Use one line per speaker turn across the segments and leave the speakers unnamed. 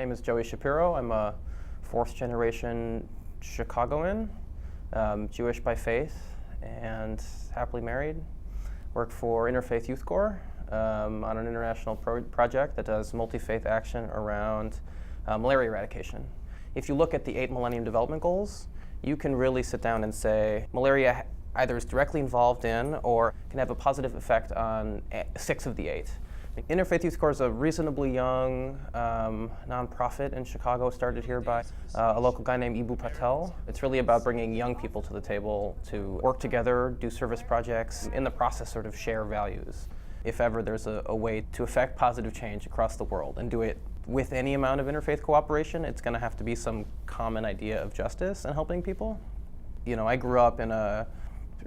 name is Joey Shapiro. I'm a fourth generation Chicagoan, Jewish by faith, and happily married. Work for Interfaith Youth Corps on an international project that does multi-faith action around malaria eradication. If you look at the 8 Millennium Development Goals, you can really sit down and say malaria either is directly involved in or can have a positive effect on 6 of the 8. Interfaith Youth Corps is a reasonably young nonprofit in Chicago, started here by a local guy named Ibu Patel. It's really about bringing young people to the table to work together, do service projects, in the process sort of share values. If ever there's a way to affect positive change across the world and do it with any amount of interfaith cooperation, it's going to have to be some common idea of justice and helping people. You know, I grew up in a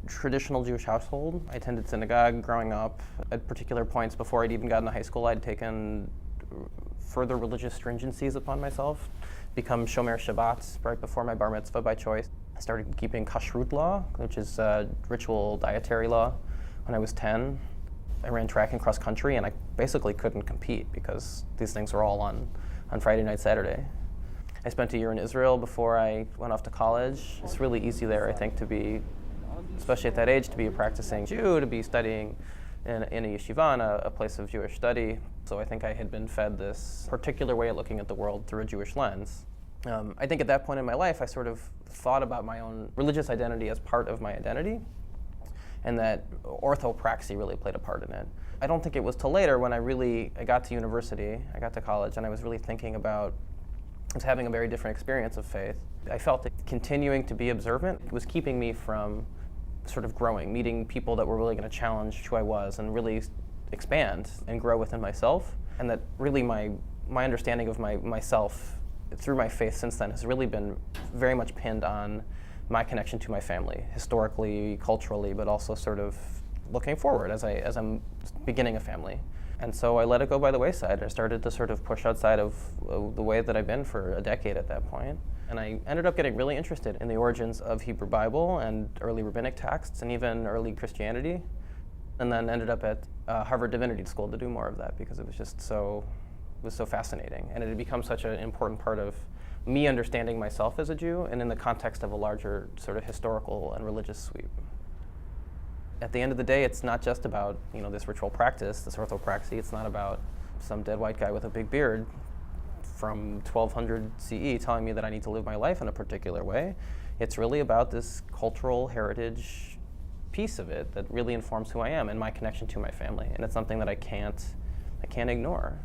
traditional Jewish household. I attended synagogue growing up. At particular points before I'd even gotten to high school, I'd taken further religious stringencies upon myself, become Shomer Shabbat right before my bar mitzvah by choice. I started keeping kashrut law, which is ritual dietary law, when I was 10. I ran track and cross country, and I basically couldn't compete because these things were all on Friday night, Saturday. I spent a year in Israel before I went off to college. It's really easy there, I think, to be, especially at that age, to be a practicing Jew, to be studying in a yeshiva, a place of Jewish study. So I think I had been fed this particular way of looking at the world through a Jewish lens. I think at that point in my life, I sort of thought about my own religious identity as part of my identity, and that orthopraxy really played a part in it. I don't think it was till later when I got to university, I got to college, and I was really thinking about, I was having a very different experience of faith. I felt that continuing to be observant was keeping me from sort of growing, meeting people that were really going to challenge who I was and really expand and grow within myself. And that really my understanding of myself through my faith since then has really been very much pinned on my connection to my family, historically, culturally, but also sort of looking forward as I'm beginning a family. And so I let it go by the wayside. I started to sort of push outside of the way that I've been for a decade at that point. And I ended up getting really interested in the origins of Hebrew Bible and early rabbinic texts and even early Christianity. And then ended up at Harvard Divinity School to do more of that because it was just so fascinating. And it had become such an important part of me understanding myself as a Jew and in the context of a larger sort of historical and religious sweep. At the end of the day, it's not just about, this ritual practice, this orthopraxy. It's not about some dead white guy with a big beard from 1200 CE telling me that I need to live my life in a particular way. It's really about this cultural heritage piece of it that really informs who I am and my connection to my family. And it's something that I can't ignore.